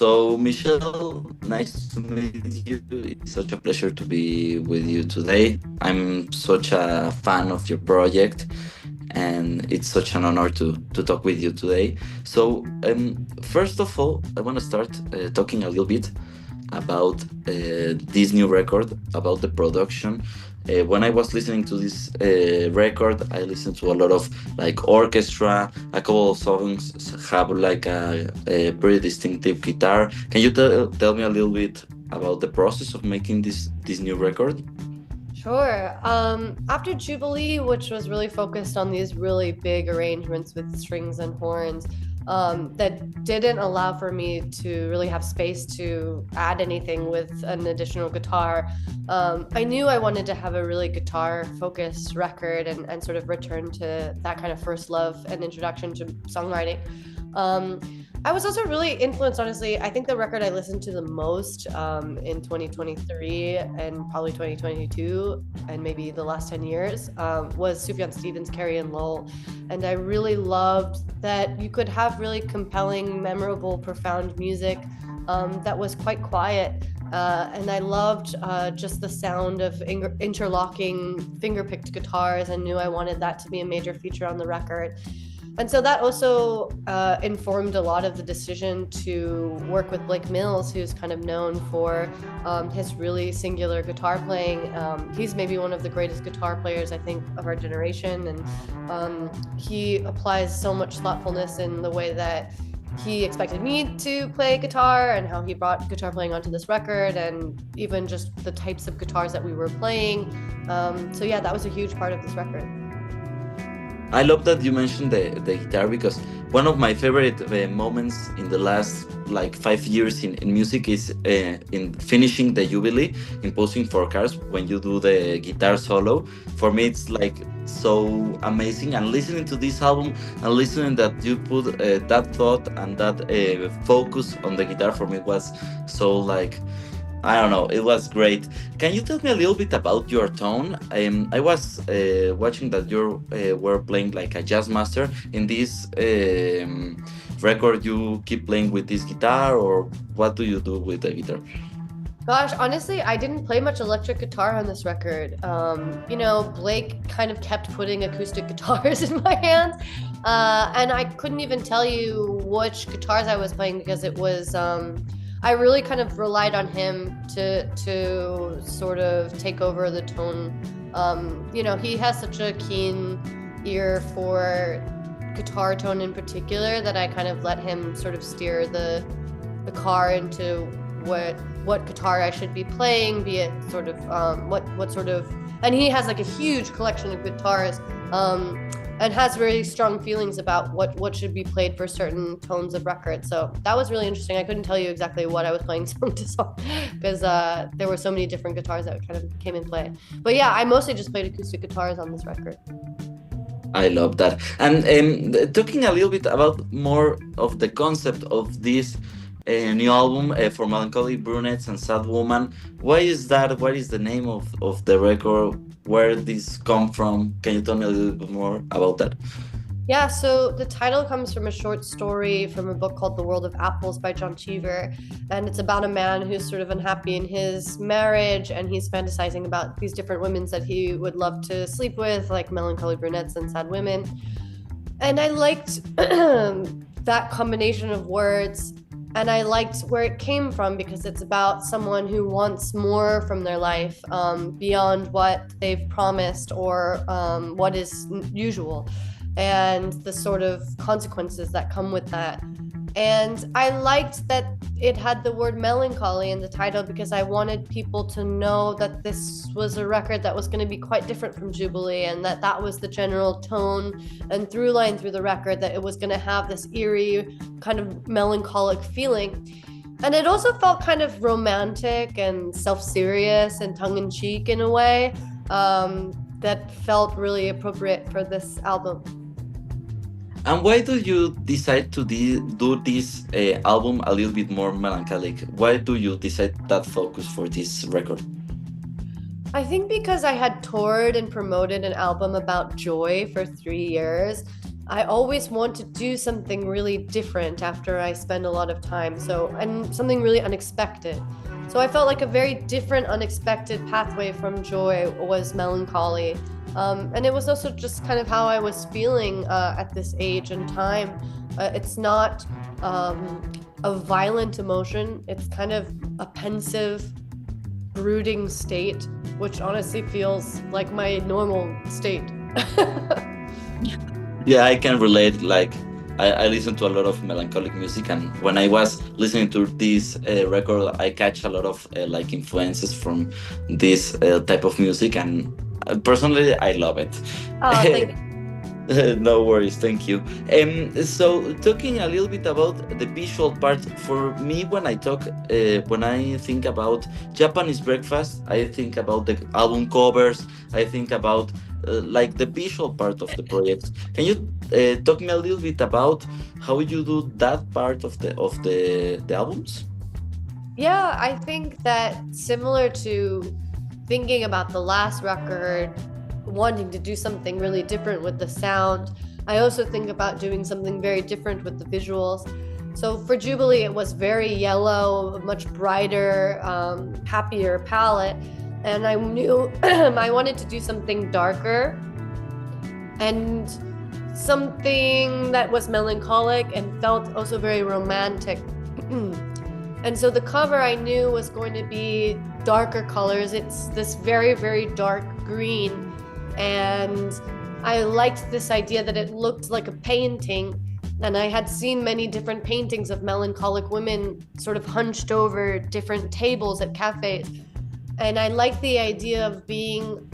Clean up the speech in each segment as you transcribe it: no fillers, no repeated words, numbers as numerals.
So, Michelle, nice to meet you. It's such a pleasure to be with you today. I'm such a fan of your project, and it's such an honor to talk with you today. So, first of all, I want to start talking a little bit about this new record, about the production. When I was listening to this record, I listened to a lot of like orchestra. A couple of songs have like a pretty distinctive guitar. Can you tell me a little bit about the process of making this new record? Sure. After Jubilee, which was really focused on these really big arrangements with strings and horns, that didn't allow for me to really have space to add anything with an additional guitar. I knew I wanted to have a really guitar focused record and sort of return to that kind of first love and introduction to songwriting. I was also really influenced, honestly. I think the record I listened to the most in 2023 and probably 2022 and maybe the last 10 years was Sufjan Stevens' Carrie and Lowell. And I really loved that you could have really compelling, memorable, profound music that was quite quiet. And I loved just the sound of interlocking finger-picked guitars. I knew I wanted that to be a major feature on the record. And so that also informed a lot of the decision to work with Blake Mills, who's kind of known for his really singular guitar playing. He's maybe one of the greatest guitar players, I think, of our generation. And he applies so much thoughtfulness in the way that he expected me to play guitar and how he brought guitar playing onto this record and even just the types of guitars that we were playing. So yeah, that was a huge part of this record. I love that you mentioned the guitar because one of my favorite moments in the last like 5 years in music is in finishing the Jubilee in Posing for Cars when you do the guitar solo. For me, it's like so amazing. And listening to this album and listening that you put that thought and that focus on the guitar for me was so like I don't know. It was great. Can you tell me a little bit about your tone? I was watching that you were playing like a jazz master in this record. You keep playing with this guitar, or what do you do with the guitar? Gosh, honestly, I didn't play much electric guitar on this record. Blake kind of kept putting acoustic guitars in my hands, and I couldn't even tell you which guitars I was playing because it was. I really kind of relied on him to sort of take over the tone. He has such a keen ear for guitar tone in particular that I kind of let him sort of steer the car into what guitar I should be playing, be it sort of what sort of, and he has like a huge collection of guitars. And has very strong feelings about what should be played for certain tones of records. So that was really interesting. I couldn't tell you exactly what I was playing song to song because there were so many different guitars that kind of came in play. But yeah, I mostly just played acoustic guitars on this record. I love that. And talking a little bit about more of the concept of this new album for Melancholy Brunettes and Sad Woman. Why is that? What is the name of the record? Where did this come from? Can you tell me a little bit more about that? Yeah, so the title comes from a short story from a book called The World of Apples by John Cheever. And it's about a man who's sort of unhappy in his marriage and he's fantasizing about these different women that he would love to sleep with, like melancholy brunettes and sad women. And I liked that combination of words. And I liked where it came from because it's about someone who wants more from their life beyond what they've promised or what is usual, and the sort of consequences that come with that. And I liked that it had the word melancholy in the title because I wanted people to know that this was a record that was going to be quite different from Jubilee, and that was the general tone and through line through the record, that it was going to have this eerie kind of melancholic feeling. And it also felt kind of romantic and self-serious and tongue-in-cheek in a way that felt really appropriate for this album. And why do you decide to do this album a little bit more melancholic? Why do you decide that focus for this record? I think because I had toured and promoted an album about joy for 3 years. I always want to do something really different after I spend a lot of time. So, and something really unexpected. So I felt like a very different, unexpected pathway from joy was melancholy. And it was also just kind of how I was feeling at this age and time. It's not a violent emotion, it's kind of a pensive, brooding state, which honestly feels like my normal state. Yeah, I can relate. Like, I listen to a lot of melancholic music, and when I was listening to this record, I catch a lot of like influences from this type of music, and personally, I love it. Oh, thank you. No worries, thank you. So talking a little bit about the visual part, for me, when I think about Japanese breakfast, I think about the album covers. I think about like the visual part of the project. Can you talk me a little bit about how you do that part of the albums? Yeah, I think that similar to thinking about the last record, wanting to do something really different with the sound, I also think about doing something very different with the visuals. So for Jubilee, it was very yellow, much brighter, happier palette. And I knew I wanted to do something darker and something that was melancholic and felt also very romantic. And so the cover I knew was going to be darker colors. It's this very, very dark green. And I liked this idea that it looked like a painting. And I had seen many different paintings of melancholic women sort of hunched over different tables at cafes. And I liked the idea of being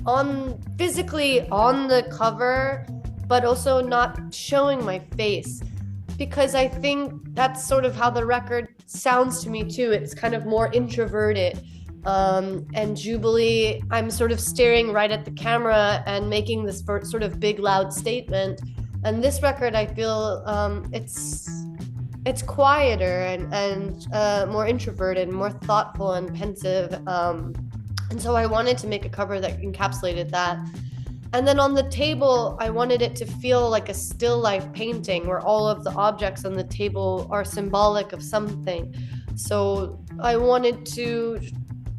physically on the cover, but also not showing my face. Because I think that's sort of how the record sounds to me too. It's kind of more introverted. And Jubilee, I'm sort of staring right at the camera and making this sort of big, loud statement. And this record, I feel it's quieter and more introverted, more thoughtful and pensive. And so I wanted to make a cover that encapsulated that. And then on the table, I wanted it to feel like a still life painting where all of the objects on the table are symbolic of something. So I wanted to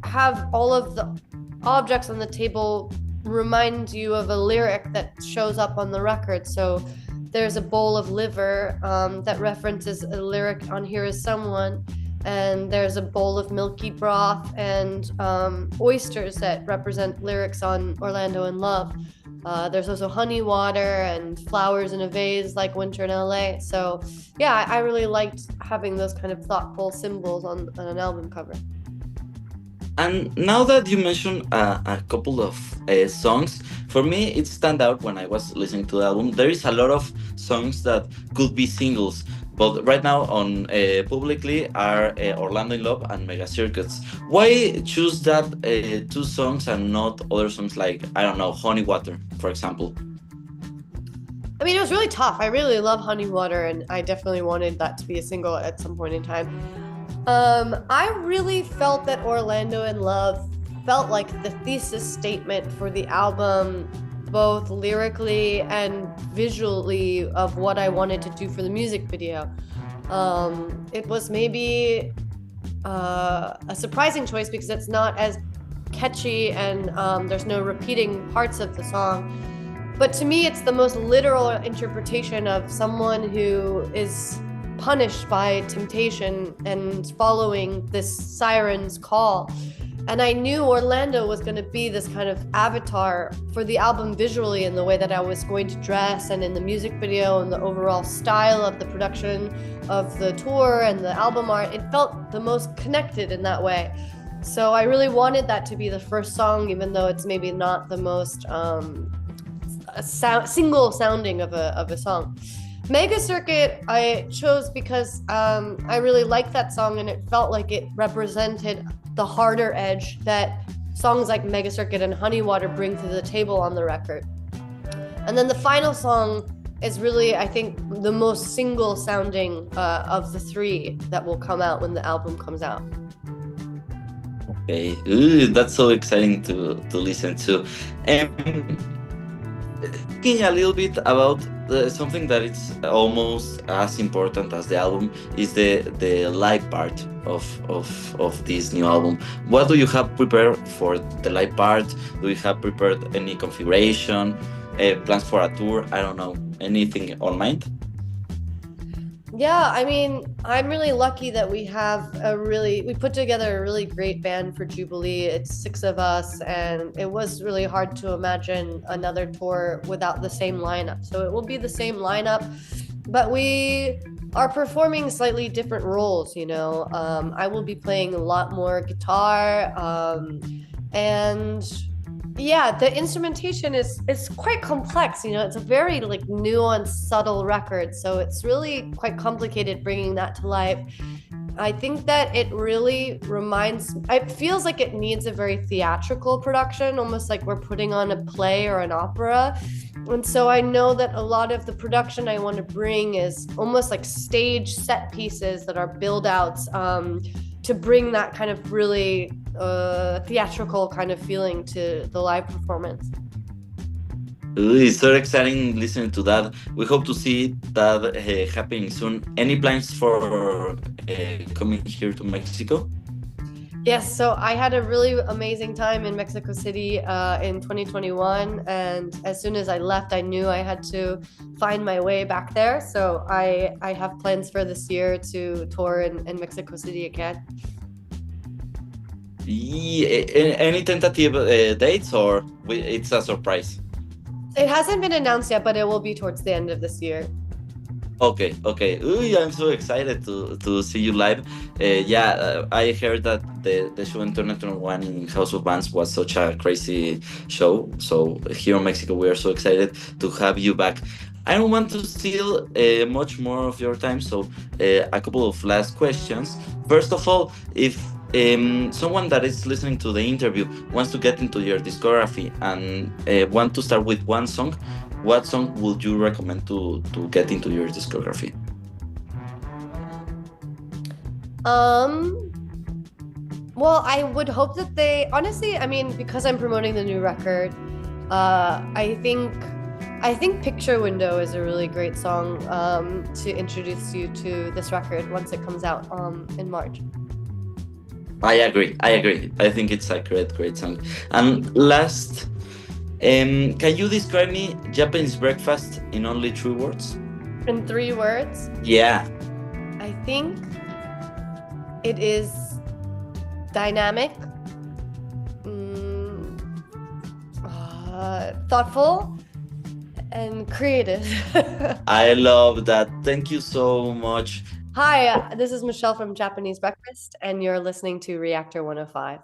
have all of the objects on the table remind you of a lyric that shows up on the record. So there's a bowl of liver that references a lyric on Here Is Someone. And there's a bowl of milky broth and oysters that represent lyrics on Orlando in Love. There's also honey water and flowers in a vase like Winter in LA. So yeah, I really liked having those kind of thoughtful symbols on an album cover. And now that you mentioned a couple of songs, for me it stand out when I was listening to the album. There is a lot of songs that could be singles, but right now on publicly are Orlando in Love and Mega Circuits. Why choose that two songs and not other songs like, I don't know, Honey Water, for example? I mean, it was really tough. I really love Honey Water, and I definitely wanted that to be a single at some point in time. I really felt that Orlando in Love felt like the thesis statement for the album, both lyrically and visually, of what I wanted to do for the music video. It was maybe a surprising choice because it's not as catchy and there's no repeating parts of the song. But to me, it's the most literal interpretation of someone who is punished by temptation and following this siren's call. And I knew Orlando was going to be this kind of avatar for the album visually, in the way that I was going to dress and in the music video and the overall style of the production of the tour and the album art. It felt the most connected in that way. So I really wanted that to be the first song, even though it's maybe not the most single sounding of a song. Mega Circuit I chose because I really liked that song, and it felt like it represented the harder edge that songs like Mega Circuit and Honey Water bring to the table on the record. And then the final song is really, I think, the most single sounding of the three that will come out when the album comes out. Okay, ooh, that's so exciting to listen to. Thinking a little bit about something that it's almost as important as the album is the live part of this new album. What do you have prepared for the live part? Do you have prepared any configuration, plans for a tour? I don't know, anything on mind? Yeah, I mean, I'm really lucky that we put together a really great band for Jubilee. It's 6 of us, and it was really hard to imagine another tour without the same lineup. So it will be the same lineup, but we are performing slightly different roles, you know. I will be playing a lot more guitar, and yeah, the instrumentation is quite complex, you know. It's a very like nuanced, subtle record, so it's really quite complicated bringing that to life. I think that it feels like it needs a very theatrical production, almost like we're putting on a play or an opera. And so I know that a lot of the production I want to bring is almost like stage set pieces that are build outs, to bring that kind of really theatrical kind of feeling to the live performance. Ooh, it's so exciting listening to that. We hope to see that happening soon. Any plans for coming here to Mexico? Yes, so I had a really amazing time in Mexico City in 2021, and as soon as I left, I knew I had to find my way back there. So I have plans for this year to tour in Mexico City again. Yeah, any tentative dates, or it's a surprise? It hasn't been announced yet, but it will be towards the end of this year. Okay, okay. Ooh, I'm so excited to see you live. Yeah, I heard that the show in 2021 in House of Bands was such a crazy show. So here in Mexico, we are so excited to have you back. I don't want to steal much more of your time, so a couple of last questions. First of all, if someone that is listening to the interview wants to get into your discography and want to start with one song, what song would you recommend to get into your discography? Well, I would hope that honestly, I mean, because I'm promoting the new record, I think Picture Window is a really great song to introduce you to this record once it comes out in March. I agree. I agree. I think it's a great song. And last, can you describe me Japanese breakfast in only 3 words? In 3 words, Yeah. I think it is dynamic, thoughtful, and creative. I love that. Thank you so much. Hi, this is Michelle from Japanese Breakfast, and you're listening to Reactor 105.